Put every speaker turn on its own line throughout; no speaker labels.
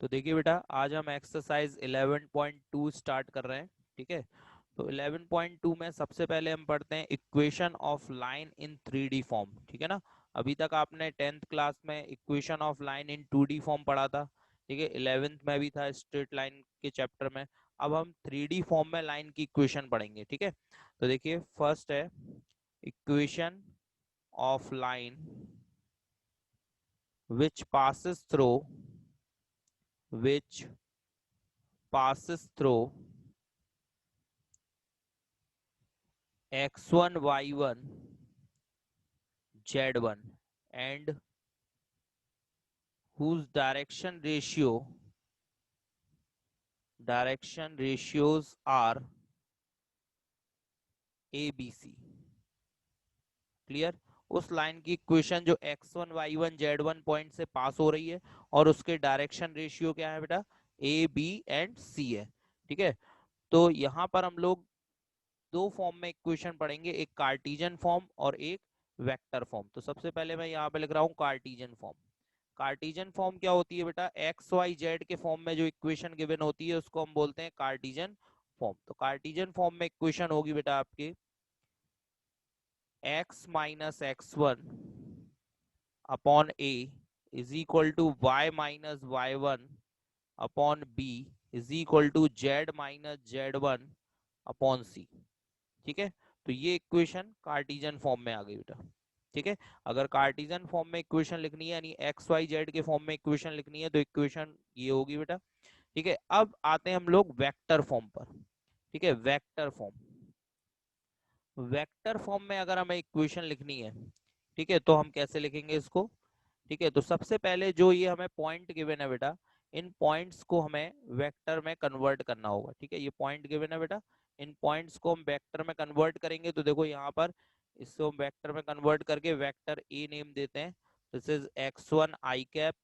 तो देखिए बेटा, आज हम एक्सरसाइज 11.2 स्टार्ट कर रहे हैं। ठीक है, तो 11.2 में सबसे पहले हम पढ़ते हैं equation of line in 3D form. ठीक है ना। अभी तक आपने 10th क्लास में equation of line in 2D form पढ़ा था। ठीक है, 11th में भी था स्ट्रेट लाइन के चैप्टर में। अब हम 3D फॉर्म में लाइन की इक्वेशन पढ़ेंगे। ठीक है, तो देखिए फर्स्ट है equation of line which passes through which passes through x1 y1 z1 and whose direction ratios are a b c। Clear. उस लाइन की इक्वेशन जो x1 y1 z1 पॉइंट से पास हो रही है और उसके डायरेक्शन रेशियो क्या है बेटा, a b एंड c है। ठीक है, तो यहां पर हम लोग दो फॉर्म में इक्वेशन पढ़ेंगे, एक कार्टीजन फॉर्म और एक वेक्टर फॉर्म। तो सबसे पहले मैं यहाँ पे लिख रहा हूँ कार्टीजन फॉर्म। कार्टीजन फॉर्म क्या होती है बेटा, एक्स वाई जेड के फॉर्म में जो इक्वेशन गिवन होती है उसको हम बोलते हैं कार्टीजन फॉर्म। तो कार्टीजन फॉर्म में इक्वेशन होगी बेटा आपकी x minus x one upon a is equal to y minus y one upon b is equal to z minus z one upon सी। ठीक है, तो ये इक्वेशन कार्टीजन फॉर्म में आ गई बेटा। ठीक है, अगर कार्टीजन फॉर्म में इक्वेशन लिखनी है यानी एक्स वाई जेड के फॉर्म में इक्वेशन लिखनी है तो इक्वेशन ये होगी बेटा। ठीक है, अब आते हैं हम लोग वेक्टर फॉर्म पर। ठीक है, वेक्टर फॉर्म, वेक्टर फॉर्म में अगर हमें इक्वेशन लिखनी है, ठीक है, तो हम कैसे लिखेंगे इसको। ठीक है, तो सबसे पहले जो ये हमें पॉइंट गिवन है बेटा, इन पॉइंट्स को हमें वेक्टर में कन्वर्ट करना होगा। ठीक है, ये पॉइंट गिवन है बेटा, इन पॉइंट्स को हम वेक्टर में कन्वर्ट करेंगे। तो देखो यहाँ पर इसको हम वेक्टर में कन्वर्ट करके वेक्टर ए नेम देते हैं। This is x1 i cap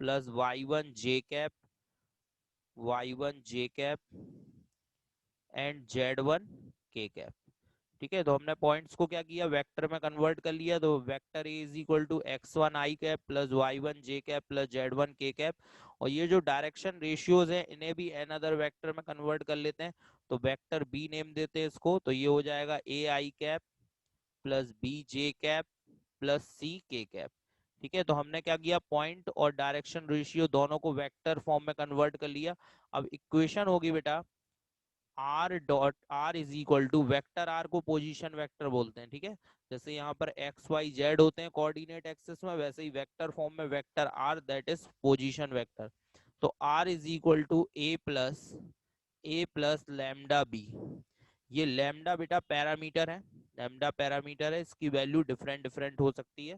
plus y1 j cap, y1 j cap and z1 k cap. ठीक है, तो हमने पॉइंट्स को क्या किया, वेक्टर में कन्वर्ट कर लिया। तो vector A is equal to x1 i cap plus y1 j cap plus z1 k cap. और ये जो डायरेक्शन रेशियोज हैं इन्हें भी एन अदर वेक्टर में कन्वर्ट कर लेते हैं। तो वेक्टर बी नेम देते हैं इसको। तो ये हो जाएगा a i cap plus b j cap plus c k cap. ठीक है, तो हमने क्या किया, पॉइंट और डायरेक्शन रेशियो दोनों को वेक्टर फॉर्म में कन्वर्ट कर लिया। अब इक्वेशन होगी बेटा r dot r is equal to vector r को पोजीशन वेक्टर बोलते हैं। ठीक है, जैसे यहाँ पर एक्स वाई जेड होते हैं कोऑर्डिनेट एक्सिस में, वैसे ही वेक्टर फॉर्म में vector r that is position vector. तो r is equal to A plus lambda b. ये लैम्डा बेटा पैरामीटर है, लैम्डा पैरामीटर है, इसकी वैल्यू डिफरेंट डिफरेंट हो सकती है।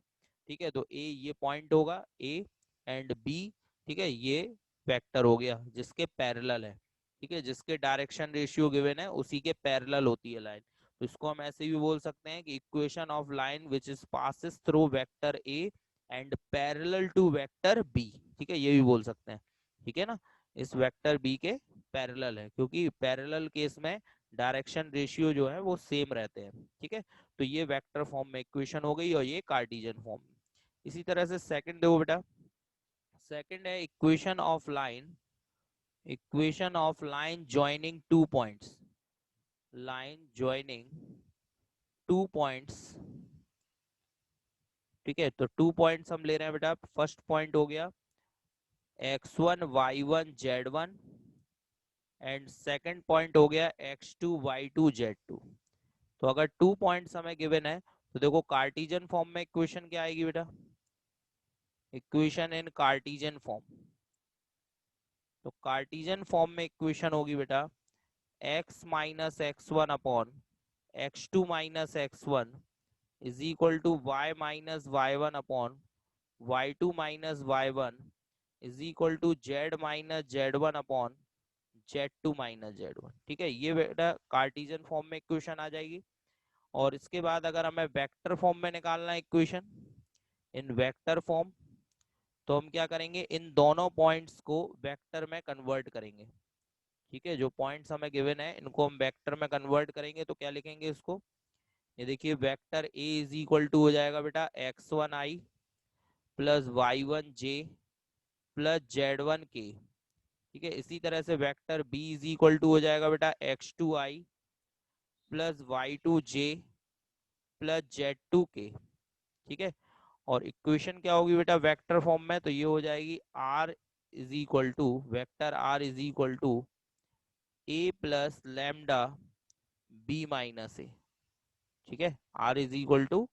ठीक है, तो ए ये पॉइंट होगा ए एंड बी। ठीक है, ये वेक्टर हो गया जिसके पैरेलल है। ठीक है, जिसके डायरेक्शन रेशियो गिवन है उसी के पैरेलल होती है लाइन। तो इसको हम ऐसे भी बोल सकते हैं कि equation of line which is passes through vector A and parallel to vector B. ठीक है, ये भी बोल सकते हैं। ठीक है ना, इस वेक्टर बी के पैरेलल है, क्योंकि पैरेलल केस में डायरेक्शन रेशियो जो है वो सेम रहते हैं। ठीक है, तो ये वेक्टर फॉर्म में इक्वेशन हो गई और ये कार्टेशियन फॉर्म। इसी तरह से सेकंड देखो बेटा, सेकंड है equation of line joining two points, line joining two points. ठीक है, तो टू पॉइंट्स हम ले रहे हैं बेटा। फर्स्ट पॉइंट हो गया x1 y1 z1 and second point हो गया x2 y2 z2। तो अगर टू पॉइंट्स हमें गिवन है तो देखो कार्टेशियन फॉर्म में इक्वेशन क्या आएगी बेटा, इक्वेशन इन कार्टेशियन फॉर्म। तो कार्टेशियन फॉर्म में इक्वेशन होगी बेटा x minus x one upon x2 minus x one is equal to y minus y one upon y2 minus y one is equal to z minus z one upon z2 minus z1। ठीक है, ये बेटा Cartesian form में equation आ जाएगी। और इसके बाद अगर हमें वेक्टर फॉर्म में निकालना है इक्वेशन इन वेक्टर फॉर्म, तो हम क्या करेंगे, इन दोनों पॉइंट्स को वेक्टर में कन्वर्ट करेंगे। ठीक है, जो पॉइंट्स हमें गिवन है इनको हम वेक्टर में कन्वर्ट करेंगे। तो क्या लिखेंगे इसको, ये देखिए vector A is equal to हो जाएगा बेटा x1 आई प्लस y1 जे प्लस Z1K, ठीक है। इसी तरह से vector B is equal to हो जाएगा बेटा X2I plus Y2J plus Z2K, ठीक है। और इक्वेशन क्या होगी बेटा वेक्टर फॉर्म में, तो ये हो जाएगी R is equal to, vector R is equal to A plus lambda B minus A, ठीक है। R is equal to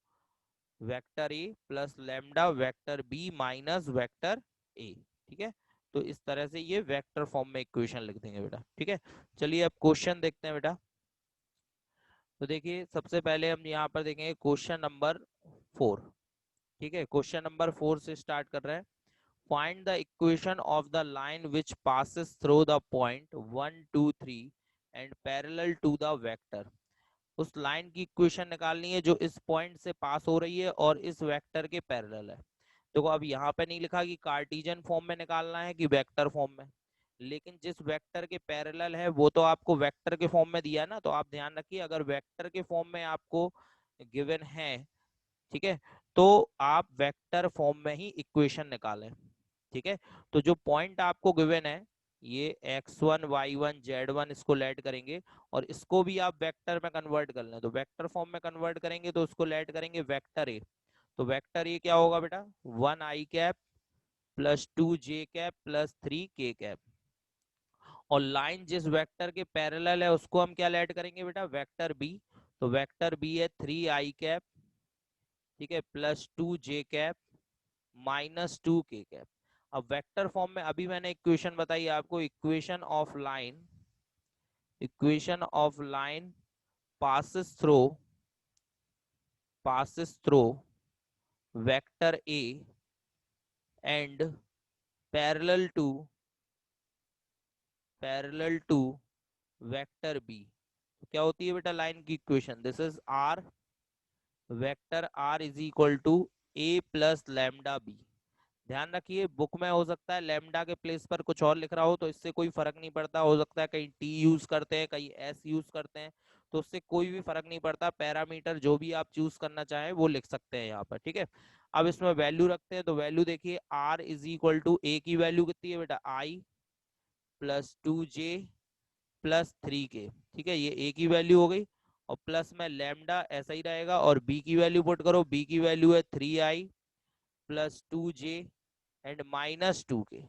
vector A plus lambda vector B minus vector A, ठीक है। तो इस तरह से ये वेक्टर फॉर्म में इक्वेशन लिख देंगे बेटा, ठीक है। चलिए अब क्वेश्चन देखते हैं बेटा। तो देखिए सबसे पहले हम यहाँ पर देखेंगे क्वेश्चन नंबर 4, ठीक है। क्वेश्चन नंबर 4 से स्टार्ट कर रहे हैं। Find the equation of the line which passes through the point 1 2 3 and parallel to the vector. उस लाइन की इक्वेशन निकालनी है जो इस पॉइंट से पास हो रही है और इस वेक्टर के पैरेलल है। देखो अब यहाँ पे नहीं लिखा कि कार्टेशियन फॉर्म में निकालना है कि वेक्टर फॉर्म में, लेकिन जिस वेक्टर के पैरेलल है वो तो आपको वेक्टर के फॉर्म में दिया है ना। तो आप ध्यान रखिए अगर वेक्टर के फॉर्म में आपको गिवन है, ठीक है, तो आप वेक्टर फॉर्म में ही इक्वेशन निकालें, ठीक है। तो जो पॉइंट आपको गिवन है ये x1 y1 z1, इसको लेट करेंगे और इसको भी आप वेक्टर में कन्वर्ट कर लें। तो वेक्टर फॉर्म में कन्वर्ट करेंगे तो उसको लेट करेंगे वेक्टर ए। तो वेक्टर ए क्या होगा बेटा 1 i cap plus 2 j cap plus 3 k cap. और लाइन जिस वेक्टर के पैरेलल है उसको हम क्या लेट करेंगे बेटा वेक्टर बी। तो वेक्टर बी है 3 i कैप, ठीक है, plus 2 j cap minus 2 k cap. अब वेक्टर फॉर्म में अभी मैंने इक्वेशन बताई आपको, equation of line passes through vector A and parallel to vector B. तो क्या होती है बेटा लाइन की equation, this is R, vector R is equal to A plus lambda B. ध्यान रखिए बुक में हो सकता है लैम्डा के प्लेस पर कुछ और लिख रहा हो, तो इससे कोई फर्क नहीं पड़ता। हो सकता है कहीं टी यूज करते हैं कहीं एस यूज करते हैं, तो उससे कोई भी फर्क नहीं पड़ता। पैरामीटर जो भी आप चूज करना चाहें वो लिख सकते हैं यहाँ पर, ठीक है। अब इसमें वैल्यू रखते हैं, तो वैल्यू देखिए are is equal to a की वैल्यू कितनी है बेटा आई प्लस 2 j प्लस 3 k, ठीक है, ये ए की वैल्यू हो गई। और प्लस में लैम्डा ऐसा ही रहेगा और बी की वैल्यू पुट करो, बी की वैल्यू है 3i plus 2j and minus 2k।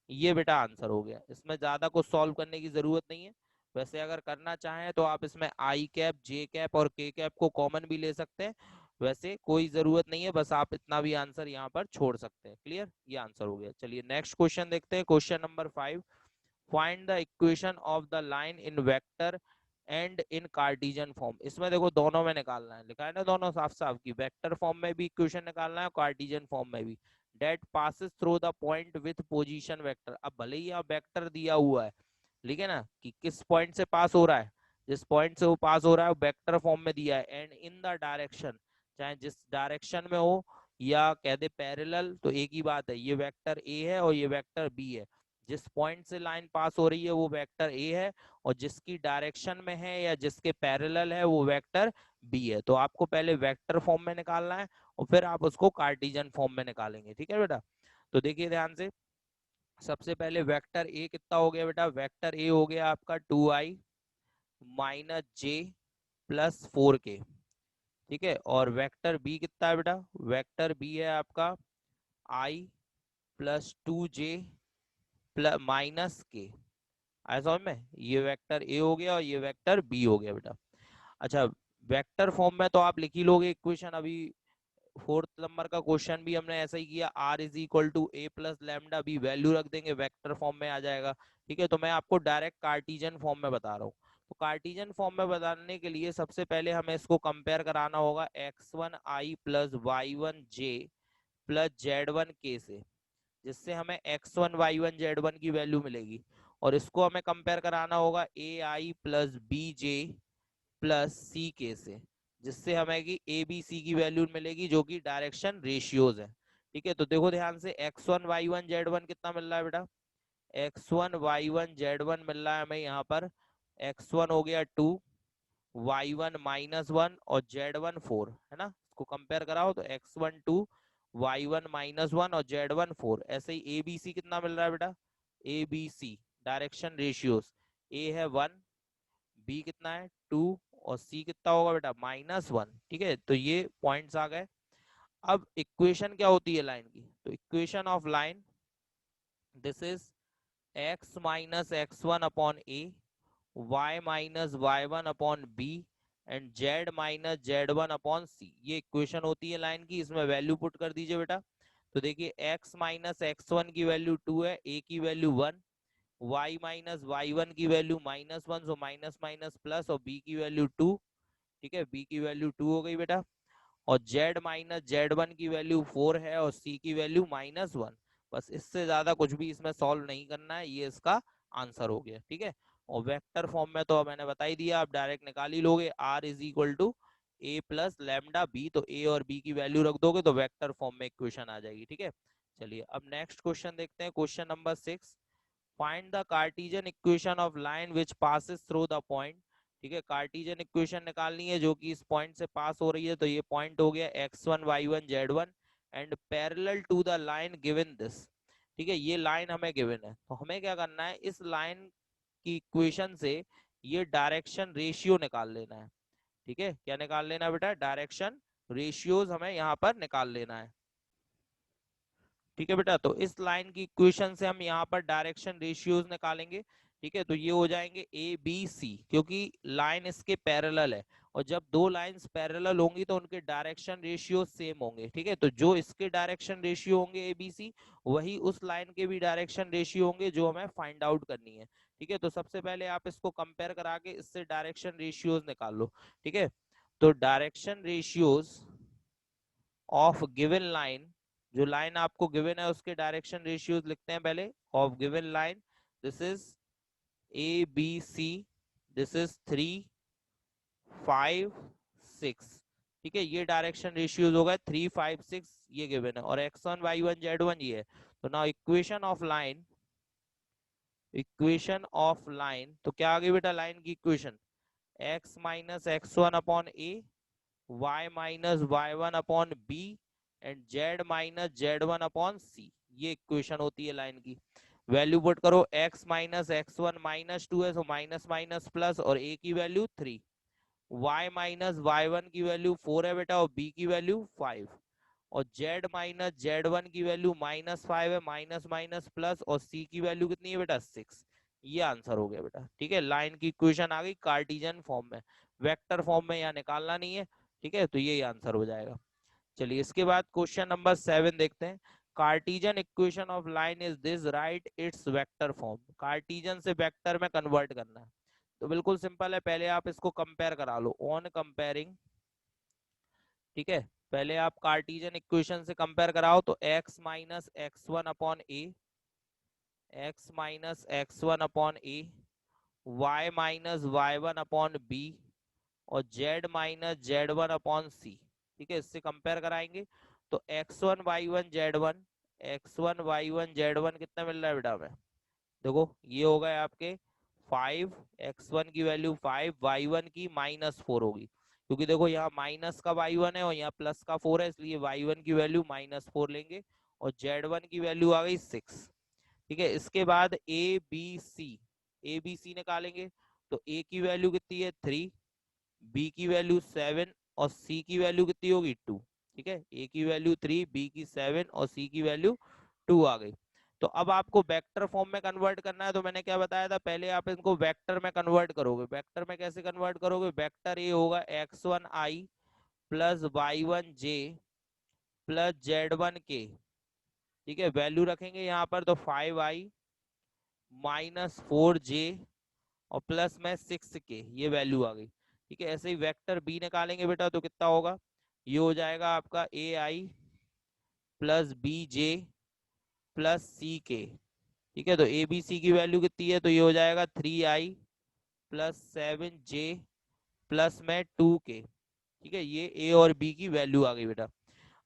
ये बेटा आंसर हो गया। इसमें ज्यादा कुछ सॉल्व करने की जरूरत नहीं है। वैसे अगर करना चाहें तो आप इसमें आई कैप जे कैप और के कैप को कॉमन भी ले सकते हैं, वैसे कोई जरूरत नहीं है, बस आप इतना भी आंसर यहाँ पर छोड़ सकते हैं। क्लियर, ये आंसर हो गया। चलिए नेक्स्ट क्वेश्चन देखते हैं, question number 5। Find the equation of the line in vector and in Cartesian form. इसमें देखो दोनों में निकालना है, लिखा है ना दोनों साफ साफ की वेक्टर फॉर्म में भी इक्वेशन निकालना है कार्टेशियन फॉर्म में भी। That passes through the point with position vector. अब भले ही यहाँ वेक्टर दिया हुआ है, लिखे ना कि किस पॉइंट से पास हो रहा है, जिस पॉइंट से वो पास हो रहा है वो वेक्टर फॉर्म में दिया है। एंड इन द डायरेक्शन, चाहे जिस डायरेक्शन में हो या कह दे पैरेलल, तो एक ही बात है, ये वेक्टर ए है और ये वेक्टर बी है। जिस पॉइंट से लाइन पास हो रही है वो वेक्टर ए है, और जिसकी डायरेक्शन में है या जिसके पैरेलल है वो वेक्टर बी है। तो आपको पहले वेक्टर फॉर्म में निकालना है और फिर आप उसको कार्टेशियन फॉर्म में निकालेंगे, ठीक है बेटा। तो देखिए ध्यान से, सबसे पहले वेक्टर ए कितना हो गया बेटा, वेक्टर ए हो गया आपका 2i माइनस जे प्लस 4k, ठीक है। और वेक्टर बी कितना है बेटा, वेक्टर बी है आपका i plus 2j plus minus के। आया समझ में, ये वेक्टर ए हो गया और ये वेक्टर बी हो गया बेटा। अच्छा, वेक्टर फॉर्म में तो आप लिख ही लोगे इक्वेशन। अभी 4th नंबर का क्वेश्चन भी हमने ऐसा ही किया, R is equal to A plus lambda B, value रख देंगे वेक्टर फॉर्म में आ जाएगा, ठीक है। तो मैं आपको डायरेक्ट कार्टेशियन फॉर्म में बता रहा हूँ। तो कार्टेशियन फॉर्म में बताने के लिए सबसे पहले हमें इसको कंपेयर कराना होगा x1i plus y1j plus z1k से, जिससे हमें x1 y1 z1 की वैल्यू मिलेगी। और इसको हमें कंपेयर कराना होगा ai plus bj plus c के से, जिससे हमें की ए बी सी की वैल्यू मिलेगी जो कि डायरेक्शन रेशियोज है, ठीक है। तो देखो ध्यान से x1 y1 z1 कितना मिल रहा है बेटा, x1 y1 z1 मिल रहा है हमें यहाँ पर, x1 हो गया 2, y1 -1 और z1 4, है ना। इसको कंपेयर कराओ तो x1 2 y1 -1 और z1 4। ऐसे ही abc कितना मिल रहा है बेटा, abc डायरेक्शन रेशियोज, a है 1, b कितना है 2 और c कितना होगा बेटा -1। ठीक है, तो ये पॉइंट्स आ गए। अब इक्वेशन क्या होती है लाइन की, तो equation of line, this is x minus x1 upon a, y minus y1 upon b and z minus z1 upon c। ये इक्वेशन होती है लाइन की, इसमें वैल्यू पुट कर दीजिए बेटा। तो देखिए x माइनस x1 की वैल्यू 2 है, a की वैल्यू 1, y माइनस y1 की value -1, so minus minus plus, और b की वैल्यू 2। ठीक है, b की वैल्यू 2 हो गई बेटा, और z माइनस z1 की वैल्यू 4 है और c की वैल्यू -1। बस इससे ज्यादा कुछ भी इसमें सॉल्व नहीं करना है, ये इसका आंसर हो गया। ठीक है, और वेक्टर फॉर्म में तो मैंने बता ही दिया, आप डायरेक्ट निकाल ही लोगे, r is equal to a plus lambda b, तो a और b की वैल्यू रख दोगे तो वेक्टर फॉर्म में इक्वेशन आ जाएगी। ठीक है, चलिए अब नेक्स्ट क्वेश्चन देखते हैं, question number 6। Find the Cartesian equation of line which passes through the point. ठीक है, कार्टेशियन इक्वेशन निकालनी है जो कि इस पॉइंट से पास हो रही है। तो ये पॉइंट हो गया x1 y1 z1 and parallel to the line given this. ठीक है, ये लाइन हमें गिवन है, तो हमें क्या करना है, इस लाइन की इक्वेशन से ये डायरेक्शन रेशियो निकाल लेना है। ठीक है, क्या निकाल लेना है बेटा, डायरेक्शन रेशियोज हमें यहाँ पर निकाल लेना है। ठीक है बेटा, तो इस लाइन की इक्वेशन से हम यहाँ पर डायरेक्शन रेशियोज निकालेंगे। ठीक है, तो ये हो जाएंगे ए बी सी, क्योंकि लाइन इसके पैरेलल है, और जब दो लाइंस पैरेलल होंगी तो उनके डायरेक्शन रेशियो सेम होंगे। ठीक है, तो जो इसके डायरेक्शन रेशियो होंगे ए बी सी, वही उस लाइन के भी डायरेक्शन रेशियो होंगे जो हमें फाइंड आउट करनी है। ठीक है, तो सबसे पहले आप इसको कंपेयर करा के इससे डायरेक्शन रेशियोज निकाल लो। ठीक है, तो direction ratios of given line, जो लाइन आपको गिवन है उसके डायरेक्शन रेशियोज लिखते हैं पहले। Of given line, this is A B C, this is 3 5 6। ठीक है, ये डायरेक्शन रेशियोज हो गए 3 5 6, ये गिवन है, और x1 y1 z1 ये है। तो now equation of line, equation of line, तो क्या आ गई बेटा लाइन की equation, x minus x1 upon a, y minus y1 upon b and z minus z1 upon c। ये इक्वेशन होती है लाइन की। वैल्यू पुट करो, x माइनस x1 -2 है, सो माइनस माइनस प्लस, और a की वैल्यू 3, y माइनस y1 की value 4 है बेटा, और b की वैल्यू 5, और z माइनस z1 की वैल्यू -5 है, माइनस माइनस प्लस, और c की वैल्यू कितनी है बेटा 6। ये आंसर हो गया बेटा। ठीक है, लाइन की इक्वेशन आ गई कार्टेशियन फॉर्म में, वेक्टर फॉर्म में यहाँ निकालना नहीं है। ठीक है, तो यही आंसर हो जाएगा। चलिए इसके बाद क्वेश्चन नंबर 7 देखते हैं। Cartesian equation of line is this, right it's vector form. Cartesian से वेक्टर में कन्वर्ट करना है, तो बिल्कुल सिंपल है, पहले आप इसको कंपेयर करा लो, ऑन कंपेयरिंग। ठीक है, पहले आप कार्टेशियन इक्वेशन से कंपेयर कराओ, तो x minus x1 upon A, x minus x1 upon A, y minus y1 upon B, और z माइनस z1 अपॉन सी। ठीक है, इससे कंपेयर कराएंगे, तो x1 y1 z1, x1 y1 z1 कितना मिल रहा है बेटा हमें, देखो ये हो गए आपके 5, x1 की वैल्यू 5, y1 की -4 होगी, क्योंकि देखो यहाँ माइनस का y1 है और यहाँ प्लस का 4 है, इसलिए y1 की वैल्यू -4 लेंगे, और z1 की वैल्यू आ गई 6। ठीक है, इसके बाद ए बी सी निकालेंगे, तो a की वैल्यू कितनी है 3, बी की वैल्यू 7, और सी की वैल्यू कितनी होगी 2। ठीक है, ए की वैल्यू 3, बी की 7 और सी की वैल्यू 2 आ गई। तो अब आपको वेक्टर फॉर्म में कन्वर्ट करना है, तो मैंने क्या बताया था, पहले आप इनको वेक्टर में कन्वर्ट करोगे। वेक्टर में कैसे कन्वर्ट करोगे, वेक्टर ए होगा x1i plus y1j plus z1k। ठीक है, वैल्यू रखेंगे यहाँ पर, तो 5i -4j और प्लस में 6k, ये वैल्यू आ गई। ठीक है, ऐसे ही वेक्टर बी निकालेंगे बेटा, तो कितना होगा, ये हो जाएगा आपका ai plus bj plus ck। ठीक है, तो ए बी सी की वैल्यू कितनी है, तो ये हो जाएगा 3i प्लस 7j प्लस में 2k। ठीक है, ये ए और बी की वैल्यू आ गई बेटा।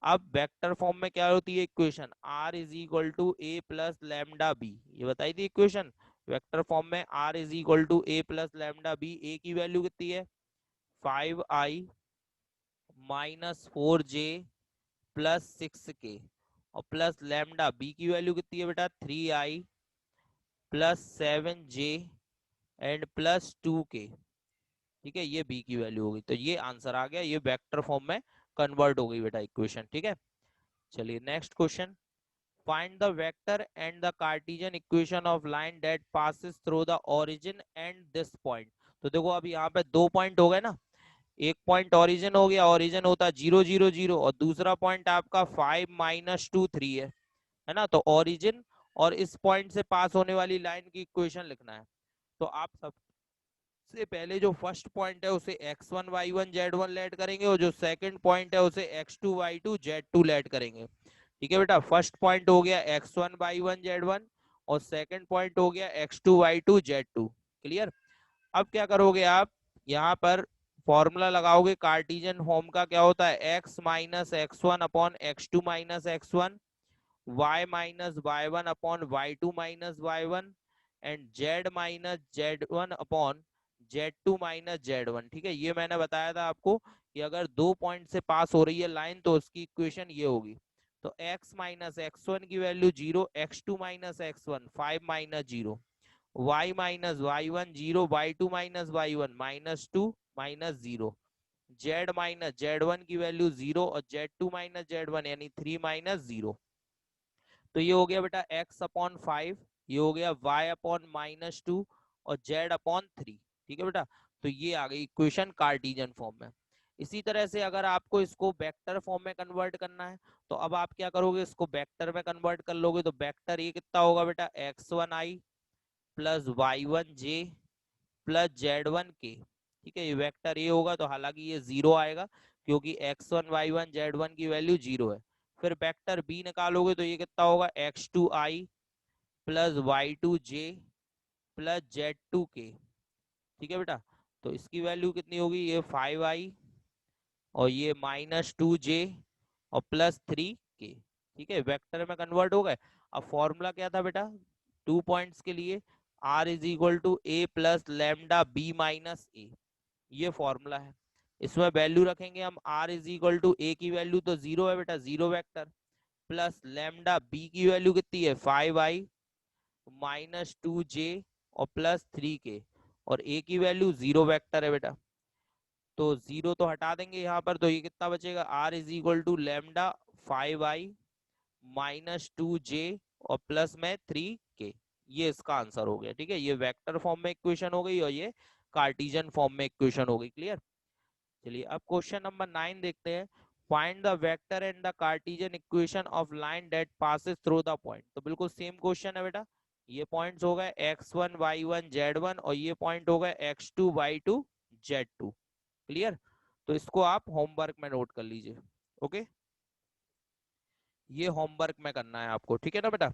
अब वेक्टर फॉर्म में क्या होती है equation, r is equal to A plus lambda b, ये बताई थी इक्वेशन। वेक्टर फॉर्म में r is equal to A plus lambda b, a की वैल्यू कितनी है 5i -4j प्लस 6k और प्लस लैम्डा बी की वैल्यू कितनी है बेटा 3i plus 7j and plus 2k। ठीक है, ये बी की वैल्यू होगी, तो ये आंसर आ गया, ये वेक्टर फॉर्म में कन्वर्ट हो गई बेटा इक्वेशन। ठीक है, चलिए next question. Find the vector and the Cartesian equation of line that passes through the origin and this point. तो देखो अब यहाँ पे 2 पॉइंट हो गए ना, एक पॉइंट ओरिजिन हो गया, ओरिजिन होता है 0 0 0, और दूसरा पॉइंट आपका 5 माइनस 2 3 है ना। तो ओरिजिन और इस पॉइंट से पास होने वाली लाइन की इक्वेशन लिखना है। तो आप सबसे पहले जो फर्स्ट पॉइंट है उसे x1 y1 z1 लेट करेंगे, और जो सेकंड पॉइंट है उसे x2 y2 z2 लेट करेंगे। ठीक है बेटा, फर्स्ट पॉइंट हो गया x1 y1 z1 और सेकंड पॉइंट हो गया x2 y2 z2। क्लियर। अब क्या करोगे आप, यहाँ पर फॉर्मूला लगाओगे कार्टेशियन फॉर्म का, क्या होता है x minus x1 upon x2 minus x1, y minus y1 upon y2 minus y1 and z minus z1 upon z2 minus z1। ठीक है, ये मैंने बताया था आपको कि अगर 2 पॉइंट से पास हो रही है लाइन तो उसकी इक्वेशन ये होगी। तो x माइनस x1 की value 0, x2 minus x1 5 minus 0, y minus y1 0, y2 minus y1 minus 2 minus 0, z minus z1 की वैल्यू 0 और z2 माइनस z1 यानी 3 माइनस 0। तो ये हो गया बेटा x अपॉन 5, ये हो गया y अपॉन माइनस 2 और z अपॉन 3। ठीक है बेटा, तो ये आ गई इक्वेशन कार्टेशियन फॉर्म में। इसी तरह से अगर आपको इसको वेक्टर फॉर्म में कन्वर्ट करना है तो अब आप क्या करोगे, इसको वेक्टर में कन्वर्ट कर लोगे। तो वेक्टर ये कितना होगा बेटा x1i plus y1j plus z1k। ठीक है, ये वेक्टर ये होगा, तो हालांकि ये 0 आएगा क्योंकि x1 y1 z1 की वैल्यू 0 है। फिर वेक्टर बी निकालोगे तो ये कितना होगा x2i plus y2j plus z2k। ठीक है बेटा, तो इसकी वैल्यू कितनी होगी, ये 5i और ये माइनस 2j और प्लस 3k। ठीक है, वेक्टर में कन्वर्ट हो गए। अब फॉर्मूला क्या था बेटा 2 पॉइंट्स के लिए, r is equal to A plus lambda b minus a, ये फॉर्मूला है। इसमें वैल्यू रखेंगे हम, r is equal to a की वैल्यू तो 0 है बेटा, 0 वेक्टर, प्लस लैम्डा बी की वैल्यू कितनी है 5i माइनस 2j और प्लस 3k, और ए की वैल्यू 0 वेक्टर है बेटा। तो 0 तो हटा देंगे यहाँ पर, तो ये कितना बचेगा r is equal to lambda 5i minus 2j और प्लस में 3k। ये इसका आंसर हो गया। ठीक है, ये वेक्टर फॉर्म में इक्वेशन हो गई और ये कार्टेशियन फॉर्म में इक्वेशन हो गई। क्लियर। चलिए अब क्वेश्चन नंबर 9 देखते हैं। Find the vector and the Cartesian equation of line that passes through the point. तो बिल्कुल सेम क्वेश्चन है बेटा, ये पॉइंट्स हो गए x1 y1 z1 और ये पॉइंट हो गए x2 y2 z2। क्लियर, तो इसको आप होमवर्क में नोट कर लीजिए। ओके, ये होमवर्क में करना है आपको, ठीक है ना बेटा।